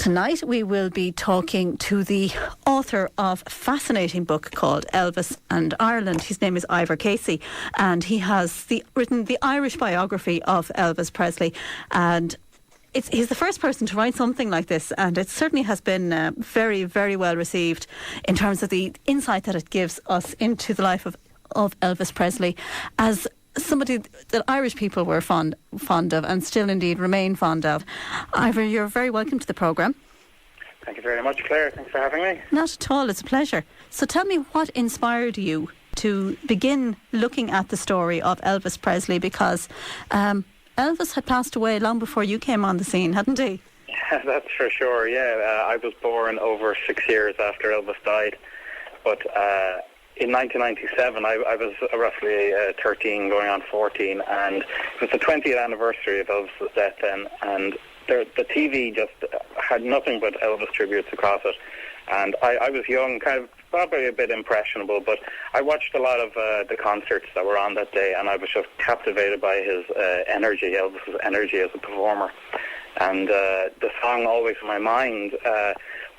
Tonight we will be talking to the author of a fascinating book called Elvis and Ireland. His name is Ivor Casey, and he has written the Irish biography of Elvis Presley. And he's the first person to write something like this, and it certainly has been very, very well received in terms of the insight that it gives us into the life of Elvis Presley as somebody that Irish people were fond of and still indeed remain fond of. Ivor, you're very welcome to the programme. Thank you very much, Claire. Thanks for having me. Not at all, it's a pleasure. So tell me, what inspired you to begin looking at the story of Elvis Presley, because Elvis had passed away long before you came on the scene, hadn't he? Yeah, that's for sure, yeah. I was born over 6 years after Elvis died, but in 1997, I was roughly 13 going on 14, and it was the 20th anniversary of Elvis' death then, and the TV just had nothing but Elvis tributes across it. And I was young, kind of probably a bit impressionable, but I watched a lot of the concerts that were on that day, and I was just captivated by his energy, Elvis's energy as a performer. And the song always in my mind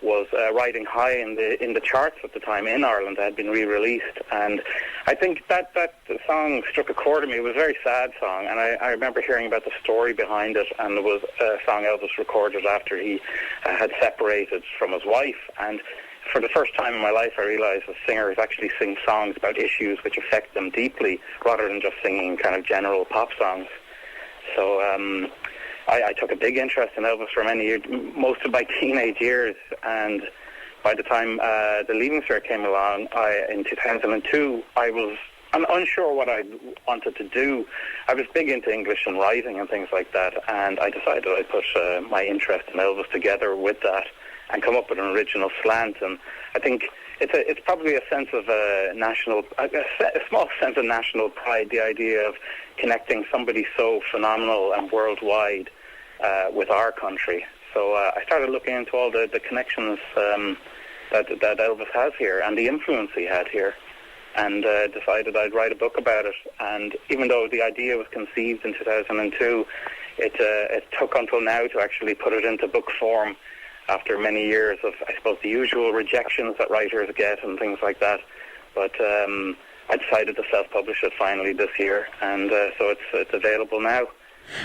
was riding high in the charts at the time in Ireland. It had been re-released, and I think that song struck a chord in me. It was a very sad song, and I remember hearing about the story behind it, and it was a song Elvis recorded after he had separated from his wife. And for the first time in my life, I realised that singers actually sing songs about issues which affect them deeply, rather than just singing kind of general pop songs. So I took a big interest in Elvis for many years, most of my teenage years, and by the time the Leaving Cert came along in 2002, I was unsure what I wanted to do. I was big into English and writing and things like that, and I decided I'd put my interest in Elvis together with that and come up with an original slant. And I think it's probably a sense of a small sense of national pride, the idea of connecting somebody so phenomenal and worldwide with our country. So I started looking into all the connections that Elvis has here and the influence he had here, and decided I'd write a book about it. And even though the idea was conceived in 2002, it took until now to actually put it into book form, after many years of, I suppose, the usual rejections that writers get and things like that. But I decided to self-publish it finally this year, and so it's available now.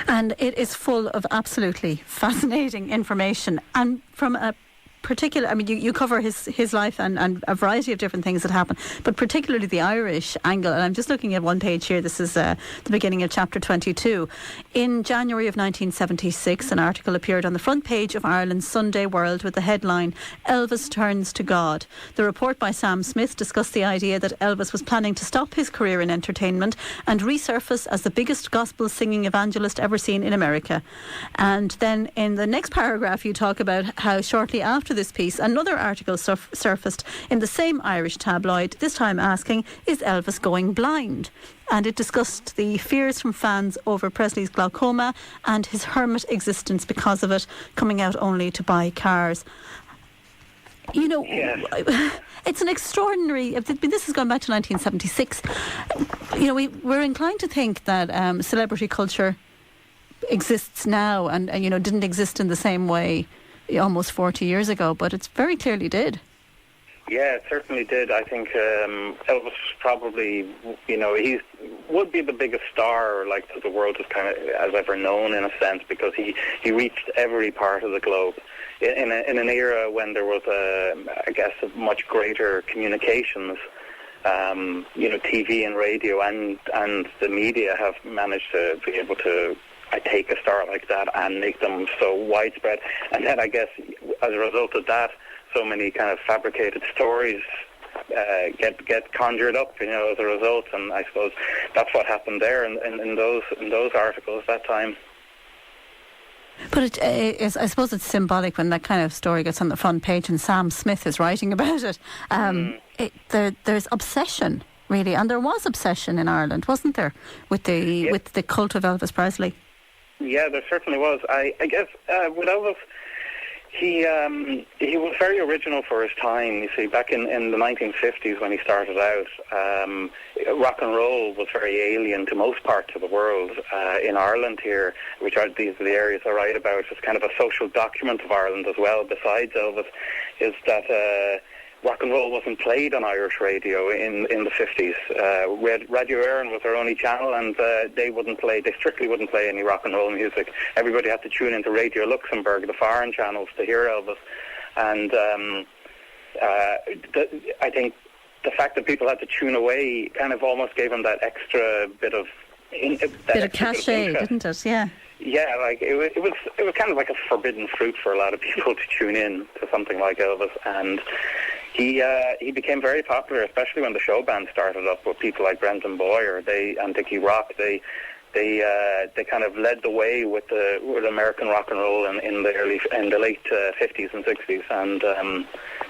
And it is full of absolutely fascinating information, and from a particular, I mean, you cover his life and a variety of different things that happen, but particularly the Irish angle. And I'm just looking at one page here. This is the beginning of chapter 22. In January of 1976, an article appeared on the front page of Ireland's Sunday World with the headline, "Elvis Turns to God." The report by Sam Smith discussed the idea that Elvis was planning to stop his career in entertainment and resurface as the biggest gospel singing evangelist ever seen in America. And then in the next paragraph, you talk about how shortly after this piece, another article surfaced in the same Irish tabloid, this time asking, "Is Elvis going blind?" And it discussed the fears from fans over Presley's glaucoma and his hermit existence because of it, coming out only to buy cars. You know, it's an extraordinary, this has gone back to 1976. You know, we're inclined to think that celebrity culture exists now and you know, didn't exist in the same way almost 40 years ago, but it very clearly did. Yeah, it certainly did. I think Elvis probably, you know, he would be the biggest star like the world has ever known, in a sense, because he reached every part of the globe in an era when there was I guess a much greater communications. You know, TV and radio and the media have managed to be able to take a star like that and make them so widespread. And then I guess as a result of that, so many kind of fabricated stories get conjured up, you know, as a result. And I suppose that's what happened there in those articles that time. But I suppose it's symbolic when that kind of story gets on the front page and Sam Smith is writing about it. There's obsession, really, and there was obsession in Ireland, wasn't there, with the cult of Elvis Presley? Yeah, there certainly was. I guess with Elvis, He was very original for his time. You see, back in the 1950s when he started out, rock and roll was very alien to most parts of the world. In Ireland here, which are these are the areas I write about, it's kind of a social document of Ireland as well, besides Elvis, is that rock and roll wasn't played on Irish radio in the 50s. Radio Éireann was their only channel, and they strictly wouldn't play any rock and roll music. Everybody had to tune into Radio Luxembourg, the foreign channels, to hear Elvis. And I think the fact that people had to tune away kind of almost gave them that extra bit of cachet, didn't it? Yeah. Yeah, like it was kind of like a forbidden fruit for a lot of people to tune in to something like Elvis, and he became very popular, especially when the show band started up with people like Brendan Boyer, and Dickie Rock. They kind of led the way with American rock and roll in the late 50s and 60s, and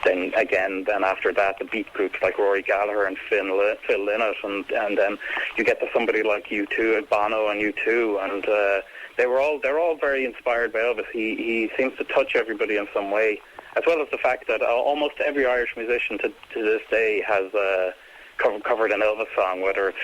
then after that the beat groups like Rory Gallagher and Phil Lynott, and then you get to somebody like U2, Bono and U2, and they're all very inspired by Elvis. He seems to touch everybody in some way, as well as the fact that almost every Irish musician to this day has covered an Elvis song, whether it's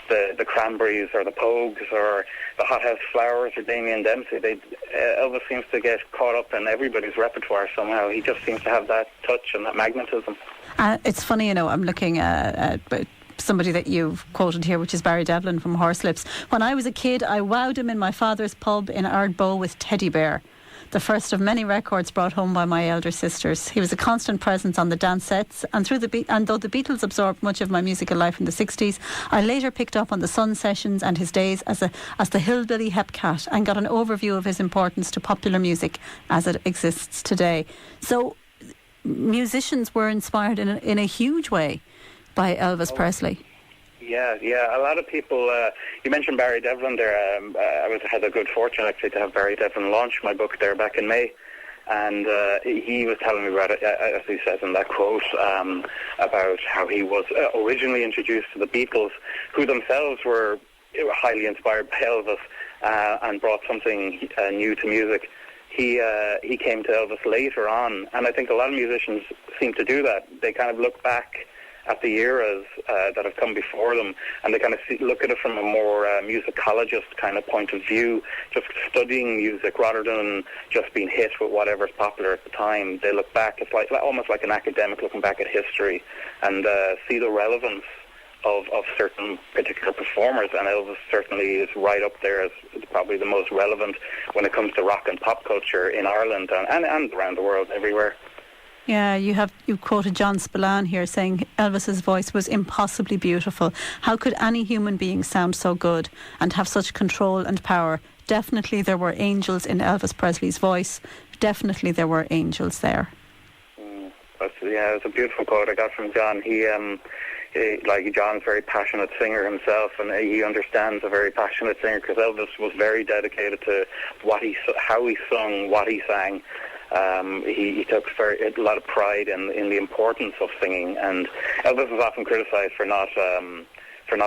the Cranberries or the Pogues or the Hot House Flowers or Damien Dempsey. Elvis seems to get caught up in everybody's repertoire somehow. He just seems to have that touch and that magnetism. It's funny, I'm looking at somebody that you've quoted here, which is Barry Devlin from Horselips. When I was a kid, I wowed him in my father's pub in Ardbow with Teddy Bear, the first of many records brought home by my elder sisters. He was a constant presence on the dance sets, and though the Beatles absorbed much of my musical life in the 60s, I later picked up on the Sun sessions and his days as the hillbilly hepcat, and got an overview of his importance to popular music as it exists today. So musicians were inspired in a huge way by Elvis Presley. Yeah. A lot of people. You mentioned Barry Devlin there. I had a good fortune actually to have Barry Devlin launch my book there back in May, and he was telling me about it, as he says in that quote, about how he was originally introduced to the Beatles, who themselves were highly inspired by Elvis and brought something new to music. He came to Elvis later on, and I think a lot of musicians seem to do that. They kind of look back at the eras that have come before them, and they kind of look at it from a more musicologist kind of point of view, just studying music rather than just being hit with whatever's popular at the time. They look back, it's like almost like an academic looking back at history, and see the relevance of certain particular performers, and Elvis certainly is right up there as probably the most relevant when it comes to rock and pop culture in Ireland and around the world, everywhere. Yeah, you quoted John Spillane here saying Elvis's voice was impossibly beautiful. How could any human being sound so good and have such control and power? Definitely there were angels in Elvis Presley's voice. Definitely there were angels there. It's a beautiful quote I got from John. John's a very passionate singer himself, and he understands a very passionate singer, because Elvis was very dedicated to how he sung, what he sang. He took a lot of pride in the importance of singing, and Elvis was often criticised for not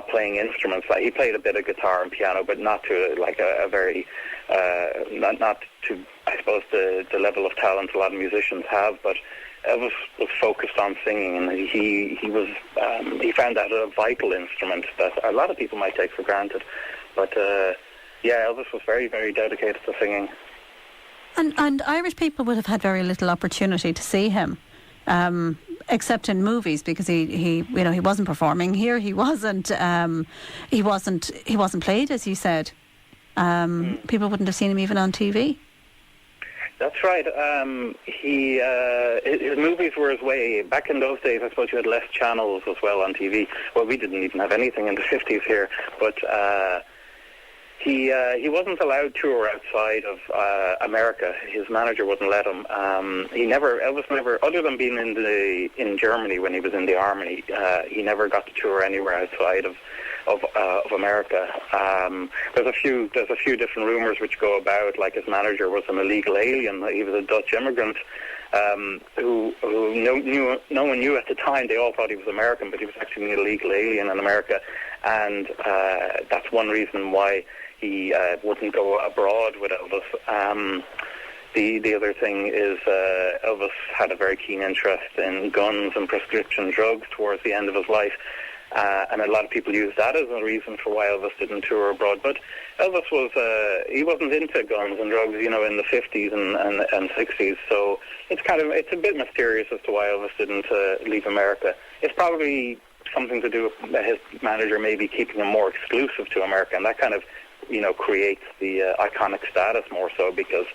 playing instruments. Like, he played a bit of guitar and piano, but not to like a very not to, I suppose, the level of talent a lot of musicians have. But Elvis was focused on singing, and he found that a vital instrument that a lot of people might take for granted. But Elvis was very, very dedicated to singing. And Irish people would have had very little opportunity to see him, except in movies, because he wasn't performing here. He wasn't played, as you said. People wouldn't have seen him even on TV. That's right. His movies were his way. Back in those days, I suppose you had less channels as well on TV. Well, we didn't even have anything in the 50s here, but he wasn't allowed to tour outside of America. His manager wouldn't let him. Elvis never, other than being in Germany when he was in the army, he never got to tour anywhere outside of America. There's a few different rumors which go about, like his manager was an illegal alien. He was a Dutch immigrant who no one knew at the time. They all thought he was American, but he was actually an illegal alien in America, and that's one reason why he wouldn't go abroad with Elvis. The other thing is Elvis had a very keen interest in guns and prescription drugs towards the end of his life. And a lot of people use that as a reason for why Elvis didn't tour abroad. But Elvis he wasn't into guns and drugs, in the 50s and 60s. So it's a bit mysterious as to why Elvis didn't leave America. It's probably something to do with his manager maybe keeping him more exclusive to America, and that kind of creates the iconic status more so, because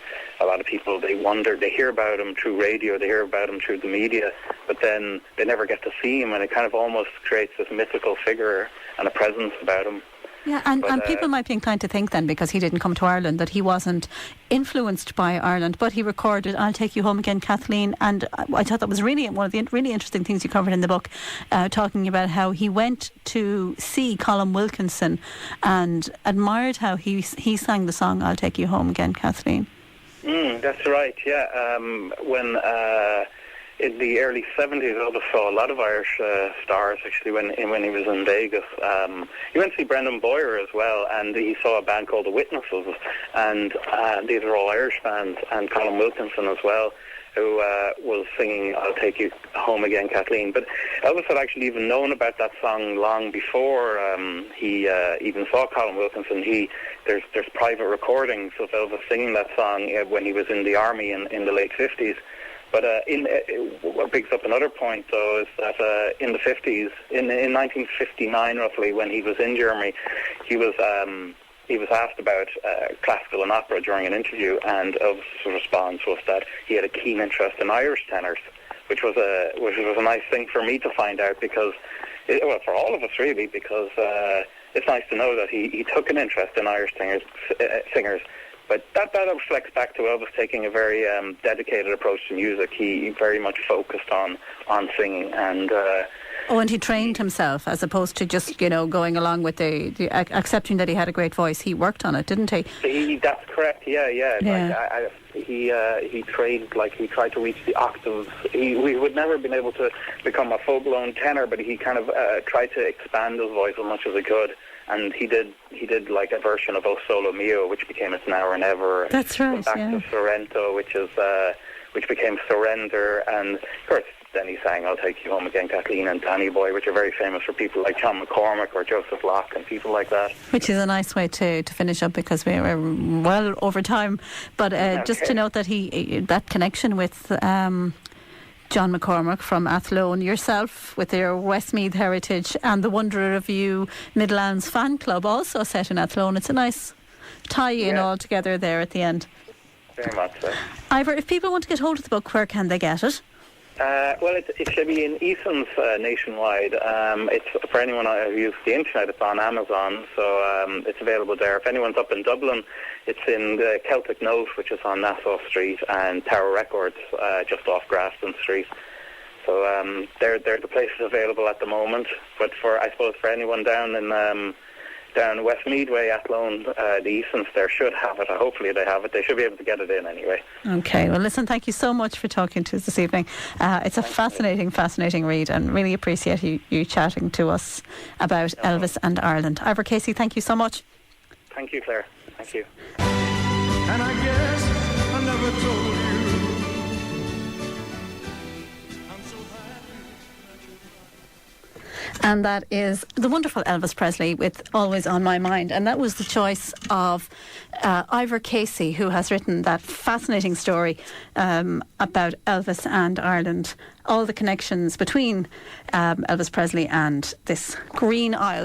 a lot of people, they hear about him through radio, they hear about him through the media, but then they never get to see him, and it kind of almost creates this mythical figure and a presence about him. Yeah, and people might be inclined to think then, because he didn't come to Ireland, that he wasn't influenced by Ireland, but he recorded I'll Take You Home Again, Kathleen, and I thought that was really one of the really interesting things you covered in the book, talking about how he went to see Colin Wilkinson and admired how he sang the song I'll Take You Home Again, Kathleen. That's right, yeah. When in the early 70s, Elvis saw a lot of Irish stars, actually, when he was in Vegas. He went to see Brendan Boyer as well, and he saw a band called The Witnesses, and these are all Irish bands, and Colin Wilkinson as well, who was singing I'll Take You Home Again, Kathleen. But Elvis had actually even known about that song long before he even saw Colin Wilkinson. There's private recordings of Elvis singing that song when he was in the army in the late 50s. But what brings up another point, though, is that in the 50s, in 1959 roughly, when he was in Germany, he was asked about classical and opera during an interview, and Elvis' response was that he had a keen interest in Irish tenors, which was a nice thing for me to find out, because, for all of us really, because it's nice to know that he took an interest in Irish singers. But that reflects back to Elvis taking a very dedicated approach to music. He very much focused on singing, and and he trained himself as opposed to just going along with the accepting that he had a great voice. He worked on it, didn't he? That's correct. Yeah. Yeah. He trained, like he tried to reach the octaves. He would never have been able to become a full-blown tenor, but he kind of tried to expand his voice as much as he could. And he did like a version of O Solo Mio, which became It's Now or Never. That's right. Went back to Sorrento, which became Surrender, and of course then he sang I'll Take You Home Again, Kathleen, and Danny Boy, which are very famous for people like John McCormack or Joseph Locke and people like that. Which is a nice way to finish up, because we were well over time. But just to note that that connection with John McCormack from Athlone, yourself with your Westmeath heritage, and the Wanderer Review Midlands fan club also set in Athlone. It's a nice tie-in all together there at the end. Very much so. Ivor, if people want to get hold of the book, where can they get it? Well, it should be in Eason's nationwide. It's for anyone who uses the internet. It's on Amazon, so it's available there. If anyone's up in Dublin, it's in the Celtic Note, which is on Nassau Street, and Tower Records, just off Grafton Street. So they're the places available at the moment. But for anyone down Westmeath Way, Athlone, the Easons there should have it. Hopefully they have it. They should be able to get it in anyway. Okay, well listen, thank you so much for talking to us this evening. It's a fascinating read, and really appreciate you chatting to us about Elvis and Ireland. Ivor Casey, thank you so much. Thank you, Claire. Thank you. And I guess I never told you. And that is the wonderful Elvis Presley with Always on My Mind. And that was the choice of Ivor Casey, who has written that fascinating story about Elvis and Ireland, all the connections between Elvis Presley and this Green Isle